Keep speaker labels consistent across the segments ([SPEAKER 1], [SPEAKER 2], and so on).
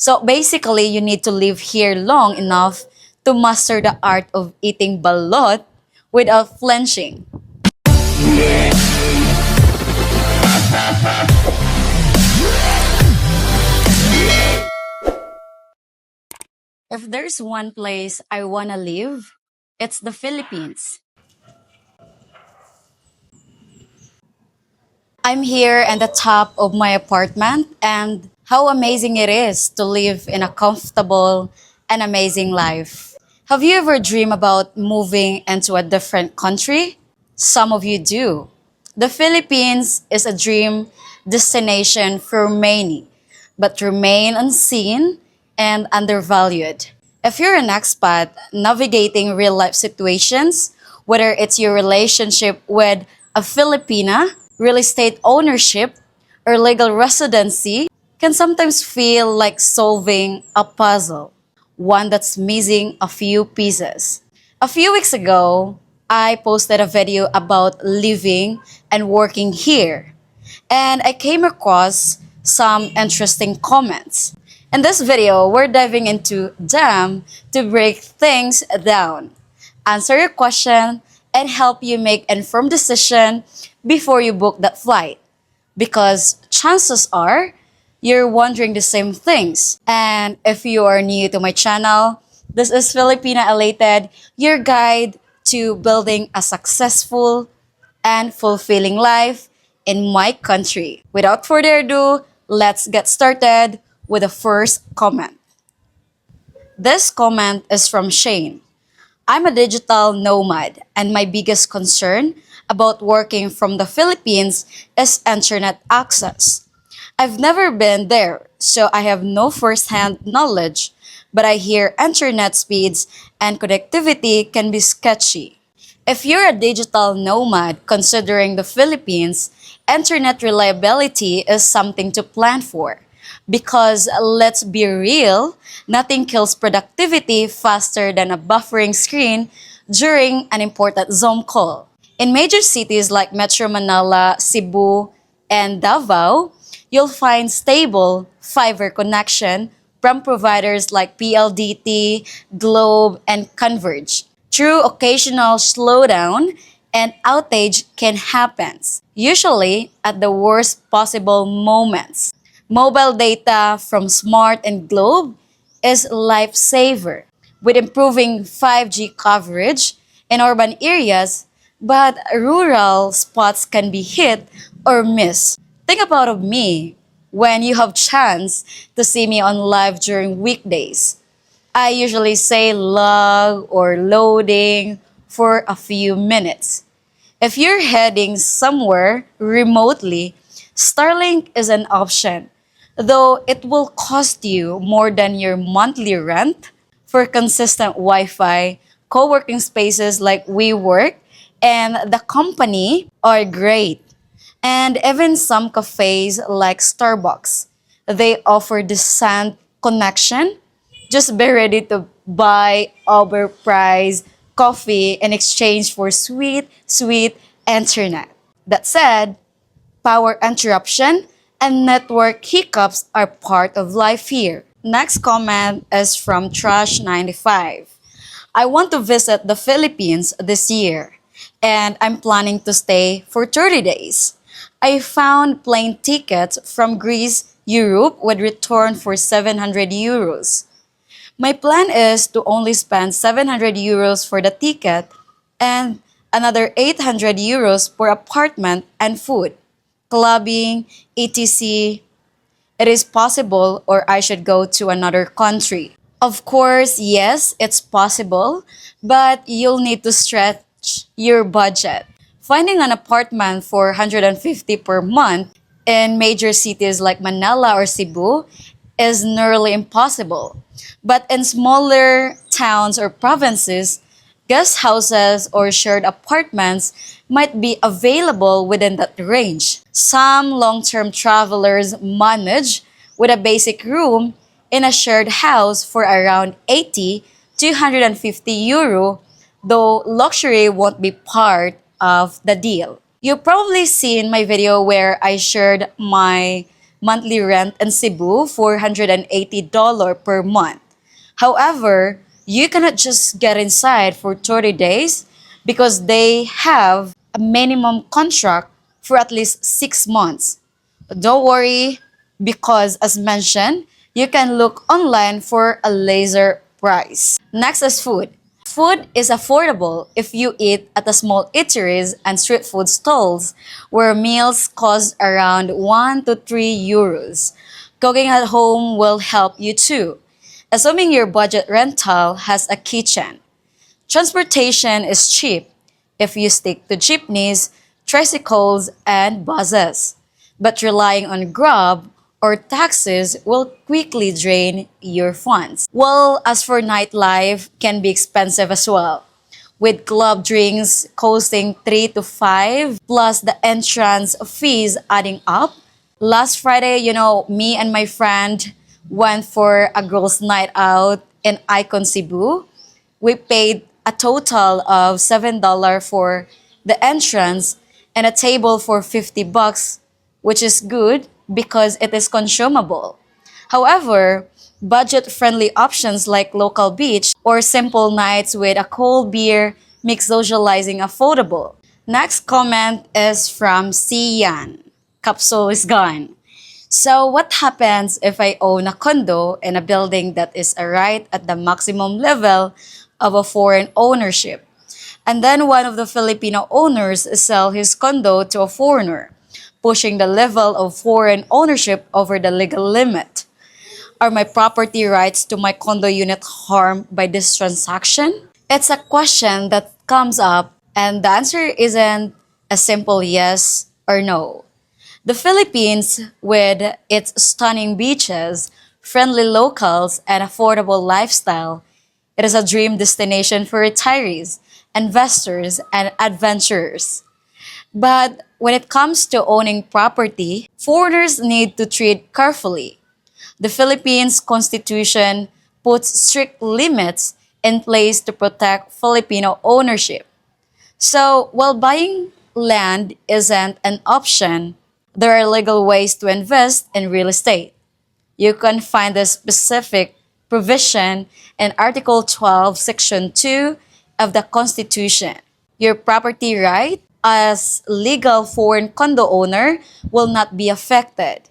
[SPEAKER 1] So basically, you need to live here long enough to master the art of eating balut without flinching. If there's one place I wanna live, it's the Philippines. I'm here at the top of my apartment, and how amazing it is to live in a comfortable and amazing life. Have you ever dreamed about moving into a different country? Some of you do. The Philippines is a dream destination for many, but remain unseen and undervalued. If you're an expat navigating real life situations, whether it's your relationship with a Filipina, real estate ownership, or legal residency, can sometimes feel like solving a puzzle, one that's missing a few pieces. A few weeks ago, I posted a video about living and working here, and I came across some interesting comments. In this video, we're diving into them to break things down, answer your question, and help you make informed decision before you book that flight. Because chances are you're wondering the same things. And if you are new to my channel, this is Filipina Elated, your guide to building a successful and fulfilling life in my country. Without further ado, let's get started with the first comment. This comment is from Shane. I'm a digital nomad, and my biggest concern about working from the Philippines is internet access. I've never been there, so I have no first-hand knowledge, but I hear internet speeds and connectivity can be sketchy. If you're a digital nomad considering the Philippines, internet reliability is something to plan for. Because let's be real, nothing kills productivity faster than a buffering screen during an important Zoom call. In major cities like Metro Manila, Cebu, and Davao, you'll find stable fiber connection from providers like PLDT, Globe, and Converge. True occasional slowdown and outage can happen, usually at the worst possible moments. Mobile data from Smart and Globe is lifesaver with improving 5G coverage in urban areas, but rural spots can be hit or miss. Think about of me when you have chance to see me on live during weekdays. I usually say log or loading for a few minutes. If you're heading somewhere remotely, Starlink is an option, though it will cost you more than your monthly rent for consistent Wi-Fi. Co-working spaces like WeWork and the company are great. And even some cafes like Starbucks, they offer decent connection. Just be ready to buy overpriced coffee in exchange for sweet internet. That said, power interruption and network hiccups are part of life here. Next comment is from Trash95. I want to visit the Philippines this year, and I'm planning to stay for 30 days. I found plane tickets from Greece, Europe with return for 700 euros. My plan is to only spend 700 euros for the ticket and another 800 euros for apartment and food, clubbing, etc. It is possible or I should go to another country. Of course, yes, it's possible, but you'll need to stretch your budget. Finding an apartment for 150 per month in major cities like Manila or Cebu is nearly impossible. But in smaller towns or provinces, guest houses or shared apartments might be available within that range. Some long-term travelers manage with a basic room in a shared house for around 80 to 150 euro, though luxury won't be part of the deal. You've probably seen my video where I shared my monthly rent in Cebu, $480 per month. However, you cannot just get inside for 30 days because they have a minimum contract for at least 6 months. Don't worry, because as mentioned, you can look online for a laser price. Next is food. Food is affordable if you eat at the small eateries and street food stalls where meals cost around 1 to 3 euros. Cooking at home will help you too, assuming your budget rental has a kitchen. Transportation is cheap if you stick to jeepneys, tricycles, and buses. But relying on Grab or taxis will quickly drain your funds. Well, as for nightlife, can be expensive as well, with club drinks costing 3 to 5 plus the entrance fees adding up. Last Friday, me and my friend went for a girls' night out in Icon Cebu. We paid a total of $7 for the entrance and a table for $50, which is good because it is consumable. However, budget-friendly options like local beach or simple nights with a cold beer make socializing affordable. Next comment is from Sian. Capsule is gone. So what happens if I own a condo in a building that is right at the maximum level of a foreign ownership? And then one of the Filipino owners sell his condo to a foreigner, pushing the level of foreign ownership over the legal limit. Are my property rights to my condo unit harmed by this transaction? It's a question that comes up, and the answer isn't a simple yes or no. The Philippines, with its stunning beaches, friendly locals, and affordable lifestyle, it is a dream destination for retirees, investors, and adventurers. But when it comes to owning property, foreigners need to treat carefully. The Philippines Constitution puts strict limits in place to protect Filipino ownership. So, while buying land isn't an option, there are legal ways to invest in real estate. You can find the specific provision in Article 12, Section 2 of the Constitution. Your property right as legal foreign condo owner will not be affected.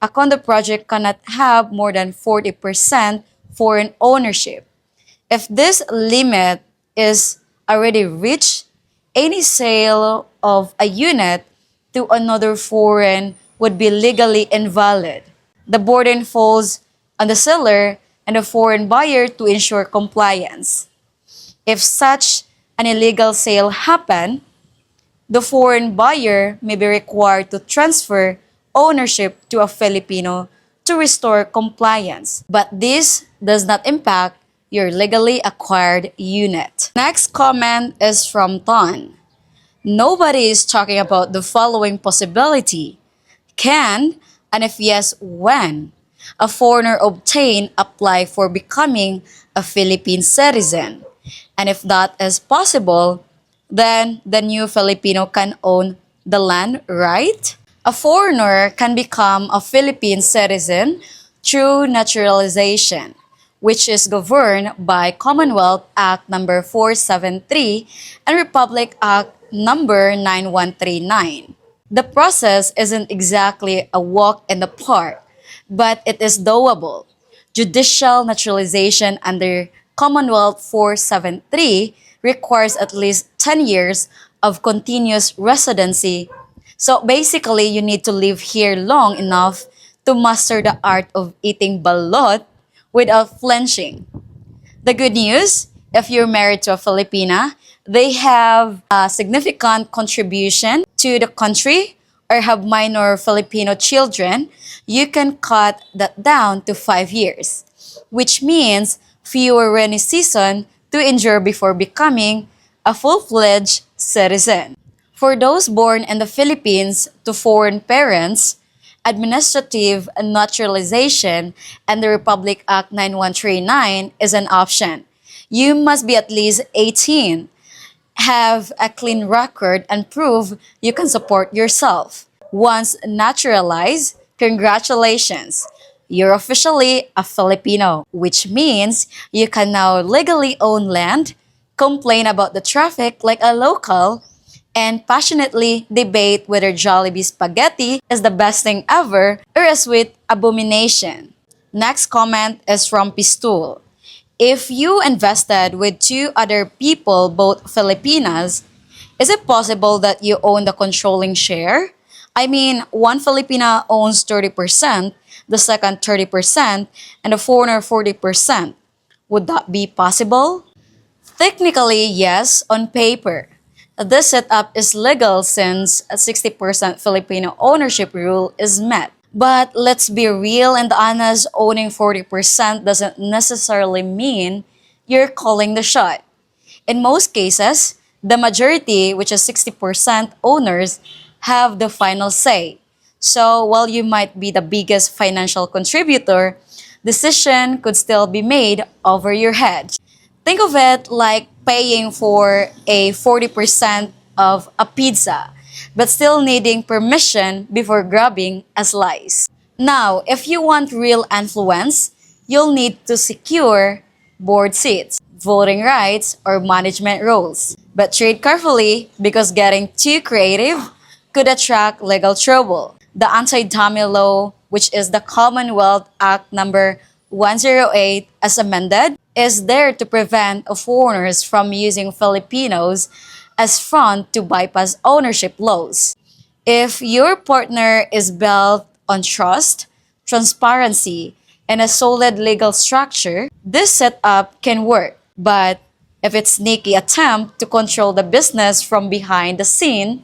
[SPEAKER 1] A condo project cannot have more than 40% foreign ownership. If this limit is already reached, any sale of a unit to another foreign would be legally invalid. The burden falls on the seller and the foreign buyer to ensure compliance. If such an illegal sale happen, the foreign buyer may be required to transfer ownership to a Filipino to restore compliance. But this does not impact your legally acquired unit. Next comment is from Ton. Nobody is talking about the following possibility. Can, and if yes, when, a foreigner apply for becoming a Philippine citizen? And if that is possible, then the new Filipino can own the land, right? A foreigner can become a Philippine citizen through naturalization, which is governed by Commonwealth Act number 473 and Republic Act number 9139. The process isn't exactly a walk in the park, but it is doable. Judicial naturalization under Commonwealth 473 requires at least 10 years of continuous residency. So basically, you need to live here long enough to master the art of eating balut without flinching. The good news, if you're married to a Filipina, they have a significant contribution to the country or have minor Filipino children, you can cut that down to 5 years, which means fewer rainy season to endure before becoming a full-fledged citizen. For those born in the Philippines to foreign parents, administrative naturalization and the Republic Act 9139 is an option. You must be at least 18, have a clean record, and prove you can support yourself. Once naturalized, Congratulations! You're officially a Filipino, which means you can now legally own land, complain about the traffic like a local, and passionately debate whether Jollibee spaghetti is the best thing ever or a sweet abomination. Next comment is from Pistul. If you invested with two other people, both Filipinas, is it possible that you own the controlling share? I mean, one Filipina owns 30%, the second 30%, and the foreigner 40%. Would that be possible? Technically, yes, on paper. This setup is legal since a 60% Filipino ownership rule is met. But let's be real and honest, owning 40% doesn't necessarily mean you're calling the shot. In most cases, the majority, which is 60% owners, have the final say. So while you might be the biggest financial contributor, decision could still be made over your head. Think of it like paying for a 40% of a pizza, but still needing permission before grabbing a slice. Now, if you want real influence, you'll need to secure board seats, voting rights, or management roles. But trade carefully because getting too creative could attract legal trouble. The anti-dummy law, which is the Commonwealth Act number 108 as amended, is there to prevent foreigners from using Filipinos as front to bypass ownership laws. If your partner is built on trust, transparency, and a solid legal structure, this setup can work. But if it's sneaky attempt to control the business from behind the scene,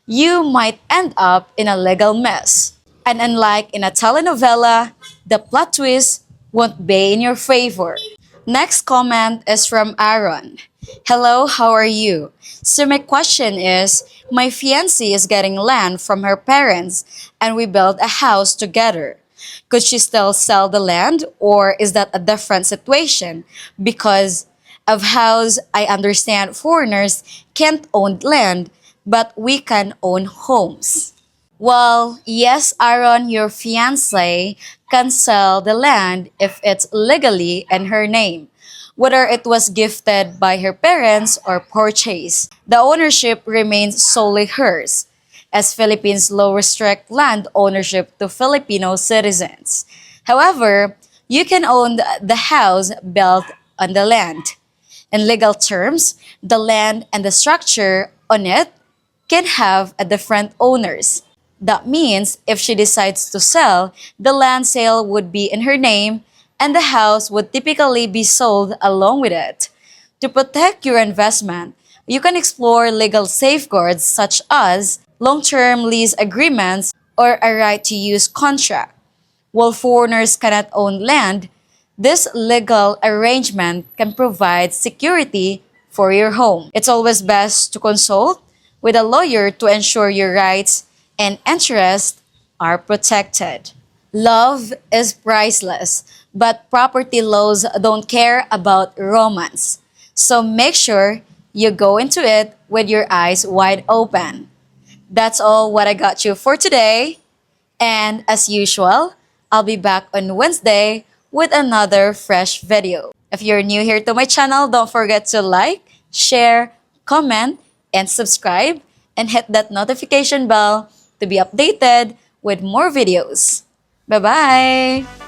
[SPEAKER 1] you might end up in a legal mess. And unlike in a telenovela, the plot twist won't be in your favor. Next comment is from Aaron. Hello, how are you? So my question is, my fiancée is getting land from her parents and we build a house together. Could she still sell the land or is that a different situation? Because of house, I understand foreigners can't own land, but we can own homes. Well, yes, Aaron, your fiance can sell the land if it's legally in her name, whether it was gifted by her parents or purchased. The ownership remains solely hers, as Philippines law restrict land ownership to Filipino citizens. However, you can own the house built on the land. In legal terms, the land and the structure on it can have a different owners. That means if she decides to sell, the land sale would be in her name and the house would typically be sold along with it. To protect your investment, you can explore legal safeguards such as long-term lease agreements or a right to use contract. While foreigners cannot own land, this legal arrangement can provide security for your home. It's always best to consult with a lawyer to ensure your rights and interests are protected. Love is priceless, but property laws don't care about romance. So make sure you go into it with your eyes wide open. That's all what I got you for today. And as usual, I'll be back on Wednesday with another fresh video. If you're new here to my channel, don't forget to like, share, comment, and subscribe, and hit that notification bell to be updated with more videos. Bye-bye!